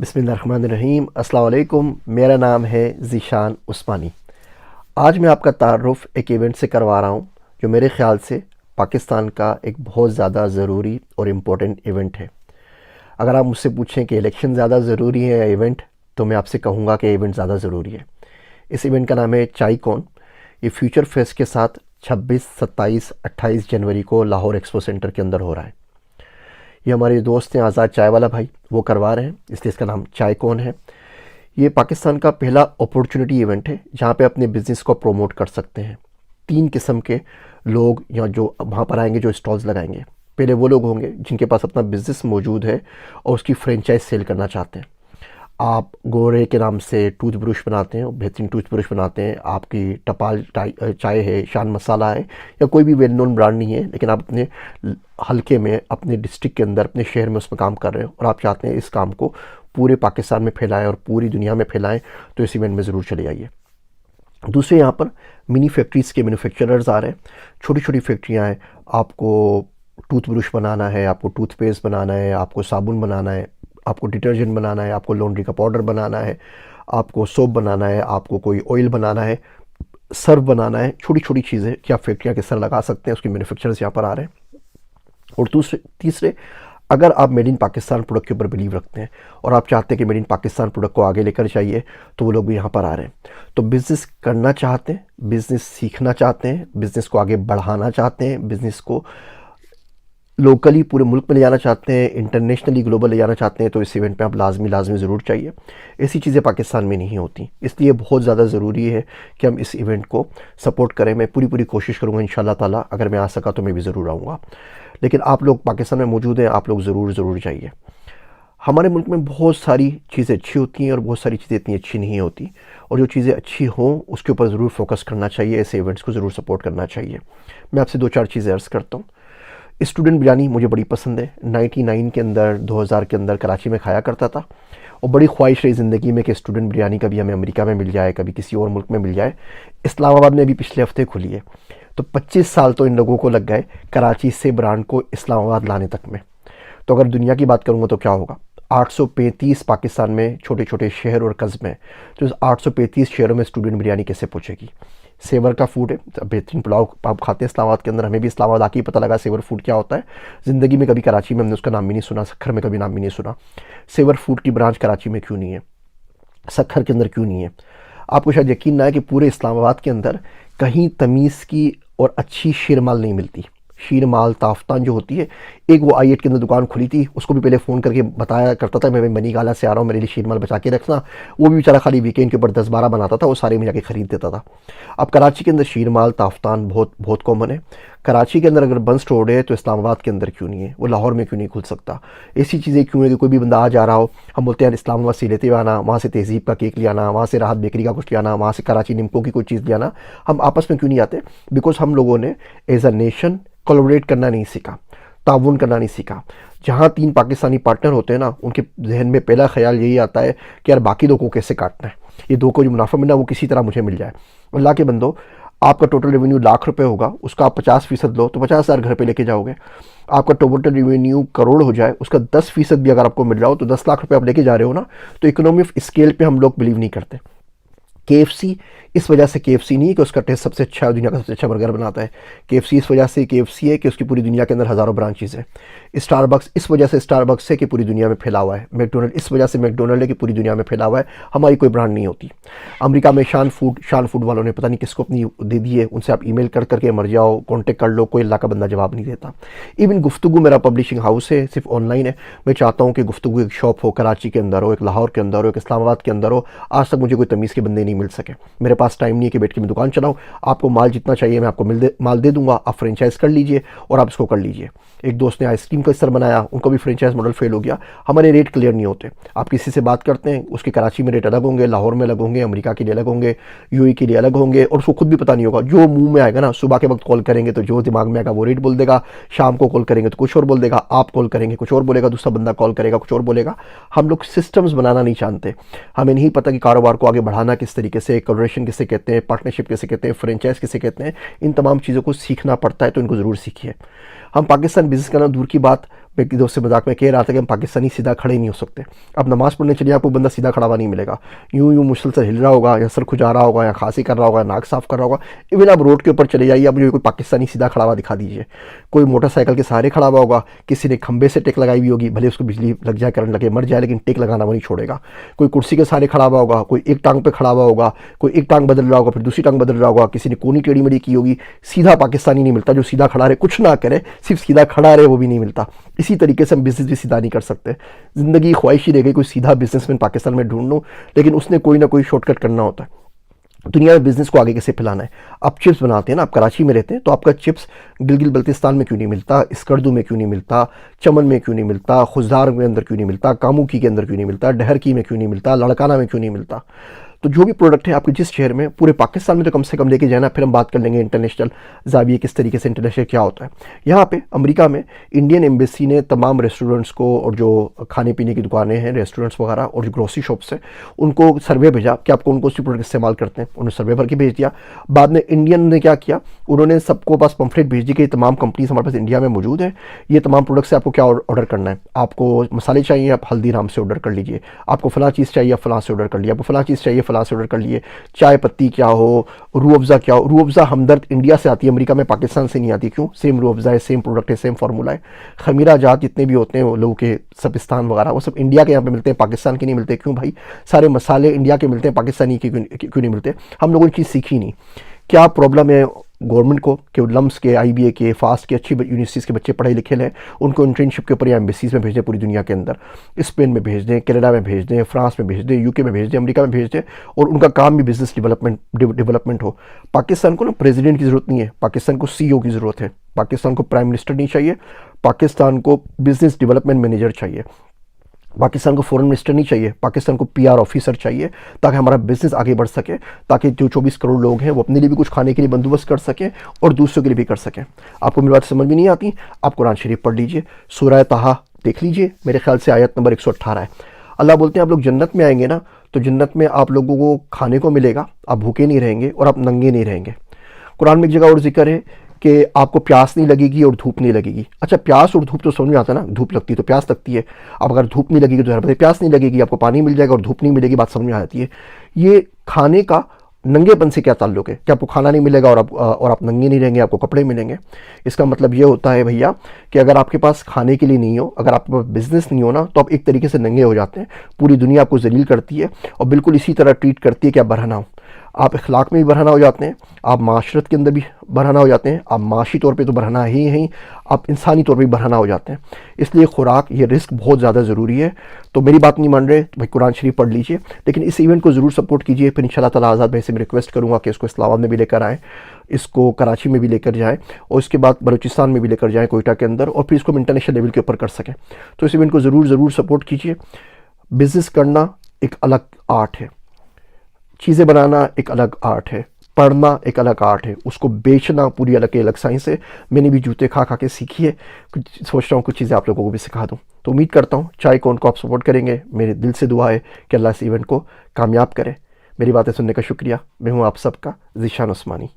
बिस्मिल्लाहिर्रहमानिर्रहीम। अस्सलाम वालेकुम। मेरा नाम है ज़ीशान उस्मानी। आज मैं आपका तारुफ़ एक इवेंट से करवा रहा हूँ जो मेरे ख़्याल से पाकिस्तान का एक बहुत ज़्यादा ज़रूरी और इम्पोर्टेंट इवेंट है। अगर आप मुझसे पूछें कि इलेक्शन ज़्यादा ज़रूरी है या इवेंट, तो मैं आपसे कहूँगा कि इवेंट ज़्यादा ज़रूरी है। इस इवेंट का नाम है चाइकॉन। ये फ्यूचर फेस्ट के साथ 26, 27, 28 जनवरी को लाहौर एक्सपो सेंटर के अंदर हो रहा है। ये हमारे दोस्त हैं आज़ाद चाय वाला भाई, वो करवा रहे हैं, इसलिए इसका नाम चाइकॉन है। ये पाकिस्तान का पहला अपॉर्चुनिटी इवेंट है जहाँ पे अपने बिज़नेस को प्रमोट कर सकते हैं। 3 किस्म के लोग या जो वहाँ पर आएंगे, जो स्टॉल्स लगाएंगे। पहले वो लोग होंगे जिनके पास अपना बिज़नेस मौजूद है और उसकी फ्रेंचाइज सेल करना चाहते हैं। आप गोरे के नाम से टूथब्रश बनाते हैं, बेहतरीन टूथब्रश बनाते हैं, आपकी टपाल चाय है, शान मसाला है, या कोई भी वेल नोन ब्रांड नहीं है, लेकिन आप अपने हल्के में, अपने डिस्ट्रिक्ट के अंदर, अपने शहर में उसमें काम कर रहे हो और आप चाहते हैं इस काम को पूरे पाकिस्तान में फैलाएं और पूरी दुनिया में फैलाएं, तो इस इवेंट में ज़रूर चले आइए। दूसरे, यहाँ पर मिनी फैक्ट्रीज़ के मैन्युफैक्चरर्स आ रहे हैं। छोटी छोटी फैक्ट्रियाँ हैं। आपको टूथब्रश बनाना है, आपको टूथपेस्ट बनाना है, आपको साबुन बनाना है, आपको डिटर्जेंट बनाना है, आपको लॉन्ड्री का पाउडर बनाना है, आपको सोप बनाना है, आपको कोई ऑयल बनाना है, सर्फ बनाना है, छोटी छोटी चीज़ें कि आप फैक्ट्रियाँ किस तरह लगा सकते हैं, उसके मैन्युफैक्चरर्स यहाँ पर आ रहे हैं। और तीसरे, अगर आप मेड इन पाकिस्तान प्रोडक्ट के ऊपर बिलीव रखते हैं और आप चाहते हैं कि मेड इन पाकिस्तान प्रोडक्ट को आगे लेकर चाहिए, तो वो लोग भी यहाँ पर आ रहे हैं। तो बिज़नेस करना चाहते हैं, बिज़नेस सीखना चाहते हैं, बिज़नेस को आगे बढ़ाना चाहते हैं, बिज़नेस को लोकली पूरे मुल्क में ले जाना चाहते हैं, इंटरनेशनली ग्लोबल ले जाना चाहते हैं, तो इस इवेंट पे आप लाजमी ज़रूर चाहिए। ऐसी चीज़ें पाकिस्तान में नहीं होती, इसलिए बहुत ज़्यादा ज़रूरी है कि हम इस इवेंट को सपोर्ट करें। मैं पूरी कोशिश करूँगा इंशाल्लाह ताला, अगर मैं आ सका तो मैं भी ज़रूर आऊँगा। लेकिन आप लोग पाकिस्तान में मौजूद हैं, आप लोग ज़रूर जाइए। हमारे मुल्क में बहुत सारी चीज़ें अच्छी होती हैं और बहुत सारी चीज़ें इतनी अच्छी नहीं होती, और जो चीज़ें अच्छी हों उसके ऊपर ज़रूर फोकस करना चाहिए, ऐसे इवेंट्स को ज़रूर सपोर्ट करना चाहिए। मैं आपसे 2-4 चीज़ें अर्ज़ करता हूँ। स्टूडेंट बिरयानी मुझे बड़ी पसंद है। 99 के अंदर, 2000 के अंदर कराची में खाया करता था, और बड़ी ख्वाहिश रही ज़िंदगी में कि स्टूडेंट बिरयानी कभी हमें अमेरिका में मिल जाए, कभी किसी और मुल्क में मिल जाए। इस्लामाबाद में अभी पिछले हफ्ते खुली है, तो 25 साल तो इन लोगों को लग गए कराची से ब्रांड को इस्लामाबाद लाने तक में। तो अगर दुनिया की बात करूँगा तो क्या होगा, 835 पाकिस्तान में छोटे छोटे शहर और कस्बे हैं, तो इस 835 शहरों में स्टूडेंट बिरयानी कैसे पहुँचेगी। सेवर का फूड है, बेहतरीन पुलाव आप खाते हैं इस्लामाबाद के अंदर। हमें भी इस्लामाबाद आके ही पता लगा सेवर फूड क्या होता है। ज़िंदगी में कभी कराची में हमने उसका नाम भी नहीं सुना, सखर में कभी नाम भी नहीं सुना। सेवर फूड की ब्रांच कराची में क्यों नहीं है, सखर के अंदर क्यों नहीं है? आपको शायद यकीन ना है कि पूरे इस्लामाबाद के अंदर कहीं तमीज़ की और अच्छी शीरमाल नहीं मिलती। शीरमाल ताफ्तान जो होती है, एक वो आई8 के अंदर दुकान खुली थी, उसको भी पहले फ़ोन करके बताया करता था मैं बनी गाला से आ रहा हूँ, मेरे लिए शीरमाल बचा के रखना। वो भी बेचारा खाली वीकेंड के ऊपर 10-12 बनाता था, वो सारे में जाके ख़रीद देता था। अब कराची के अंदर शीरमाल ताफ्तान बहुत कॉमन है। कराची के अंदर अगर बंद स्टोर है तो इस्लामाबाद के अंदर क्यों नहीं है? वो लाहौर में क्यों नहीं खुल सकता? ऐसी चीज़ें क्यों है कि कोई भी बंदा आ जा रहा हो, हम बोलते हैं इस्लामाबाद से लेते हुए आना, वहाँ से तहज़ीब का केक ले आना, वहाँ से राहत बेकरी का कुछ ले आना, वहाँ से कराची निमको की कोई चीज़ ले आना। हम आपस में क्यों नहीं आते? बिकॉज हम लोगों ने एज अ नेशन कोलैबोरेट करना नहीं सीखा, ताउन करना नहीं सीखा। जहाँ 3 पाकिस्तानी पार्टनर होते हैं ना, उनके जहन में पहला ख्याल यही आता है कि यार बाकी 2 को कैसे काटना है, ये 2 को जो मुनाफा मिलना वो किसी तरह मुझे मिल जाए। अल्लाह के बंदो, आपका टोटल रेवेन्यू ₹1,00,000 होगा, उसका आप 50% लो तो 50,000 घर पे लेके जाओगे। आपका टोटल रेवेन्यू करोड़ हो जाए, उसका 10% भी अगर आपको मिल रहा हो तो ₹10,00,000 आप लेके जा रहे हो ना। तो इकोनॉमी ऑफ स्केल पे हम लोग बिलीव नहीं करते। KFC इस वजह से KFC नहीं है कि उसका टेस्ट सबसे अच्छा है, दुनिया का सबसे अच्छा बर्गर बनाता है। KFC इस वजह से KFC है कि उसकी पूरी दुनिया के अंदर हज़ारों ब्रांचेज़ हैं। स्टारबक्स इस वजह से स्टारबक्स है कि पूरी दुनिया में फैला हुआ है। मैकडोनल्ड इस वजह से मैकडोनल्ड है कि पूरी दुनिया में फैला हुआ है। हमारी कोई ब्रांड नहीं होती। अमेरिका में शान फूड वालों ने पता नहीं किसको अपनी दे दी है, उनसे आप ईमेल कर करके मर जाओ, कॉन्टेक्ट कर लो, कोई अल्लाह का बंदा जवाब नहीं देता। इवन गुफ्तगू मेरा पब्लिशिंग हाउस है, सिर्फ ऑनलाइन है। मैं चाहता हूँ कि गुफ्तगू एक शॉप हो, कराची के अंदर हो, एक लाहौर के अंदर हो, एक इस्लामाबाद के अंदर हो। आज तक मुझे कोई तमीज़ के बंदे नहीं मिल सके। मेरे पास टाइम नहीं है कि बैठ के मैं दुकान चलाऊँ। आपको माल जितना चाहिए मैं आपको माल दे दूंगा, आप फ्रेंचाइज कर लीजिए और आप इसको कर लीजिए। एक दोस्त ने आइसक्रीम का स्तर बनाया, उनको भी फ्रेंचाइज मॉडल फेल हो गया। हमारे रेट क्लियर नहीं होते। आप किसी से बात करते हैं, उसके कराची में रेट अलग होंगे, लाहौर में अलग होंगे, अमेरिका के लिए अलग होंगे, यूएई के लिए अलग होंगे, और उसको खुद भी पता नहीं होगा। जो मुंह में आएगा ना, सुबह के वक्त कॉल करेंगे तो जो दिमाग में आएगा वो रेट बोल देगा, शाम को कॉल करेंगे तो कुछ और बोल देगा, आप कॉल करेंगे कुछ और बोलेगा, दूसरा बंदा कॉल करेगा कुछ और बोलेगा। हम लोग सिस्टम्स बनाना नहीं जानते। हमें नहीं पता कि कारोबार को आगे बढ़ाना किस तरीके से, कोलैबोरेशन किसे कहते हैं, पार्टनरशिप किसे कहते हैं, फ्रेंचाइज किसे कहते हैं। इन तमाम चीज़ों को सीखना पड़ता है, तो इनको ज़रूर सीखिए। हम पाकिस्तान बिज़नेस करना दूर की बात, मैं एक दोस्त से मजाक में कह रहा था कि हम पाकिस्तानी सीधा खड़े नहीं हो सकते। अब नमाज़ पढ़ने चलिए, आपको बंदा सीधा खड़ा हुआ नहीं मिलेगा, यूं मुसलसल हिल रहा होगा, या सर खुजा रहा होगा, या खांसी कर रहा होगा, नाक साफ कर रहा होगा। इवन आप रोड के ऊपर चले जाइए, आप मुझे कोई पाकिस्तानी सीधा खड़ा हुआ दिखा दीजिए। कोई मोटरसाइकिल के सहारे खड़ा हुआ होगा, किसी ने खंबे से टेक लगाई हुई होगी, भले उसको बिजली लग जाए, करंट लगे, मर जाए, लेकिन टेक लगाना वो नहीं छोड़ेगा। कोई कुर्सी के सहारे खड़ा हुआ होगा, कोई एक टांग पे खड़ा हुआ होगा, कोई एक टांग बदल रहा होगा, फिर दूसरी टांग बदल रहा होगा, किसी ने कोनी टेढ़ी मेढ़ी की होगी। सीधा पाकिस्तानी नहीं मिलता जो सीधा खड़ा रहे, कुछ ना करे, सिर्फ सीधा खड़ा रहे, वो भी नहीं मिलता। इसी तरीके से हम बिजनेस भी सीधा नहीं कर सकते। ज़िंदगी ख्वाहिश ही रह गई कोई सीधा बिजनेसमैन पाकिस्तान में ढूंढ लूँ, लेकिन उसने कोई ना कोई शॉर्टकट करना होता है। दुनिया में बिजनेस को आगे कैसे फैलाना है। आप चिप्स बनाते हैं ना, आप कराची में रहते हैं, तो आपका चिप्स गिलगित बल्तिस्तान में क्यों नहीं मिलता, स्कर्दू में क्यों नहीं मिलता, चमन में क्यों नहीं मिलता, खुजदार के अंदर क्यों नहीं मिलता, कामुकी के अंदर क्यों नहीं मिलता, डहरकी में क्यों नहीं मिलता, लड़काना में क्यों नहीं मिलता। तो जो भी प्रोडक्ट है आपके जिस शहर में, पूरे पाकिस्तान में तो कम से कम लेके जाना। फिर हम बात कर लेंगे इंटरनेशनल जाविये किस तरीके से इंटरनेशनल क्या होता है। यहाँ पे अमेरिका में इंडियन एम्बेसी ने तमाम रेस्टोरेंट्स को, और जो खाने पीने की दुकानें हैं, रेस्टोरेंट्स वगैरह, और जो ग्रोसरी शॉप्स हैं, उनको सर्वे भेजा कि आप कौन कौन सी प्रोडक्ट इस्तेमाल करते हैं। उन्होंने सर्वे भर के भेज दिया। बाद में इंडियन ने क्या किया, उन्होंने सबको पास पम्फलेट भेज दी कि तमाम कंपनीज हमारे पास इंडिया में मौजूद है, ये तमाम प्रोडक्ट से आपको क्या ऑर्डर करना है। आपको मसाले चाहिए, आप हल्दीराम से ऑर्डर कर लीजिए। आपको फलां चीज़ चाहिए, आप फलां से ऑर्डर कर लिए। आपको फलां चीज़ चाहिए, फलां से ऑर्डर कर लिए। चाय पत्ती क्या हो, रूह अफ़ज़ा क्या हो। रूह अफ़ज़ा हमदर्द इंडिया से आती है, अमेरिका में, पाकिस्तान से नहीं आती। क्यों? सेम रूह अफ़ज़ा है, सेम प्रोडक्ट है, सेम फार्मूला है। खमीरा जात जितने भी होते हैं वो लोगों के सबिस्तान वगैरह, वो सब इंडिया के यहाँ पे मिलते हैं, पाकिस्तान के नहीं मिलते। क्यों भाई? सारे मसाले इंडिया के मिलते हैं, पाकिस्तानी के क्यों नहीं मिलते? हम लोगों ने चीज़ सीखी नहीं। क्या प्रॉब्लम है गवर्नमेंट को कि लम्स के, IBA के, फास्ट के, अच्छी यूनिवर्सिटीज़ के बच्चे पढ़े लिखे हैं, उनको इंटर्नशिप के ऊपर या एम्बेसीज़ में भेज दें पूरी दुनिया के अंदर। स्पेन में भेज दें, कनाडा में भेज दें, फ्रांस में भेज दें, UK में भेज दें, अमेरिका में भेज दें, और उनका काम भी बिजनेस डेवलपमेंट हो। पाकिस्तान को ना प्रेसिडेंट की ज़रूरत नहीं है, पाकिस्तान को CEO की ज़रूरत है। पाकिस्तान को प्राइम मिनिस्टर नहीं चाहिए, पाकिस्तान को बिजनेस डेवलपमेंट मैनेजर चाहिए। पाकिस्तान को फॉरेन मिनिस्टर नहीं चाहिए, पाकिस्तान को PR ऑफिसर चाहिए, ताकि हमारा बिजनेस आगे बढ़ सके, ताकि जो 24 करोड़ लोग हैं वो अपने लिए भी कुछ खाने के लिए बंदोबस्त कर सकें और दूसरों के लिए भी कर सकें। आपको मेरी बात समझ में नहीं आती, आप कुरान शरीफ पढ़ लीजिए, सूरह ताहा देख लीजिए, मेरे ख्याल से आयत नंबर 118 है। अल्लाह बोलते हैं आप लोग जन्नत में आएंगे ना, तो जन्नत में आप लोगों को खाने को मिलेगा, आप भूखे नहीं रहेंगे और आप नंगे नहीं रहेंगे। कुरान में एक जगह और जिक्र है कि आपको प्यास नहीं लगेगी और धूप नहीं लगेगी। अच्छा, प्यास और धूप तो समझ में आता है ना, धूप लगती है तो प्यास लगती है। अब अगर धूप नहीं लगेगी तो ज़रा बताइए, प्यास नहीं लगेगी, आपको पानी मिल जाएगा और धूप नहीं मिलेगी, बात समझ में आ जाती है। ये खाने का नंगेपन से क्या ताल्लुक है कि आपको खाना नहीं मिलेगा और आप नंगे नहीं रहेंगे, आपको कपड़े मिलेंगे। इसका मतलब ये होता है भैया कि अगर आपके पास खाने के लिए नहीं हो, अगर आपके पास बिजनेस नहीं हो ना, तो आप एक तरीके से नंगे हो जाते हैं। पूरी दुनिया आपको जलील करती है और बिल्कुल इसी तरह ट्रीट करती है कि आप बरहना हो। आप अखलाक में भी बरहना हो जाते हैं, आप माशरत के अंदर भी बरहना हो जाते हैं, आप माशी तौर पे तो बरहना ही हैं, आप इंसानी तौर पे भी बरहना हो जाते हैं। इसलिए खुराक, ये रिस्क बहुत ज़्यादा ज़रूरी है। तो मेरी बात नहीं मान रहे तो भाई कुरान शरीफ पढ़ लीजिए, लेकिन इस इवेंट को ज़रूर सपोर्ट कीजिए। फिर इंशाल्लाह ताला आज़ाद भाई से मैं रिक्वेस्ट करूँगा कि इसको इस्लामाबाद में भी लेकर आएँ, इसको कराची में भी लेकर जाएँ, और इसके बाद बलूचिस्तान में भी लेकर जाएँ, कोयटा के अंदर, और फिर इसको इंटरनेशनल लेवल के ऊपर कर सकें। तो इस इवेंट को ज़रूर सपोर्ट कीजिए। बिज़नेस करना एक अलग आर्ट है, चीज़ें बनाना एक अलग आर्ट है, पढ़ना एक अलग आर्ट है, उसको बेचना पूरी अलग साइंस है। मैंने भी जूते खा के सीखी है, कुछ सोच रहा हूँ कुछ चीज़ें आप लोगों को भी सिखा दूँ। तो उम्मीद करता हूँ चाय कॉर्न को आप सपोर्ट करेंगे। मेरे दिल से दुआ है कि अल्लाह इस इवेंट को कामयाब करे। मेरी बातें सुनने का शुक्रिया। मैं हूँ आप सबका ज़ीशान उस्मानी।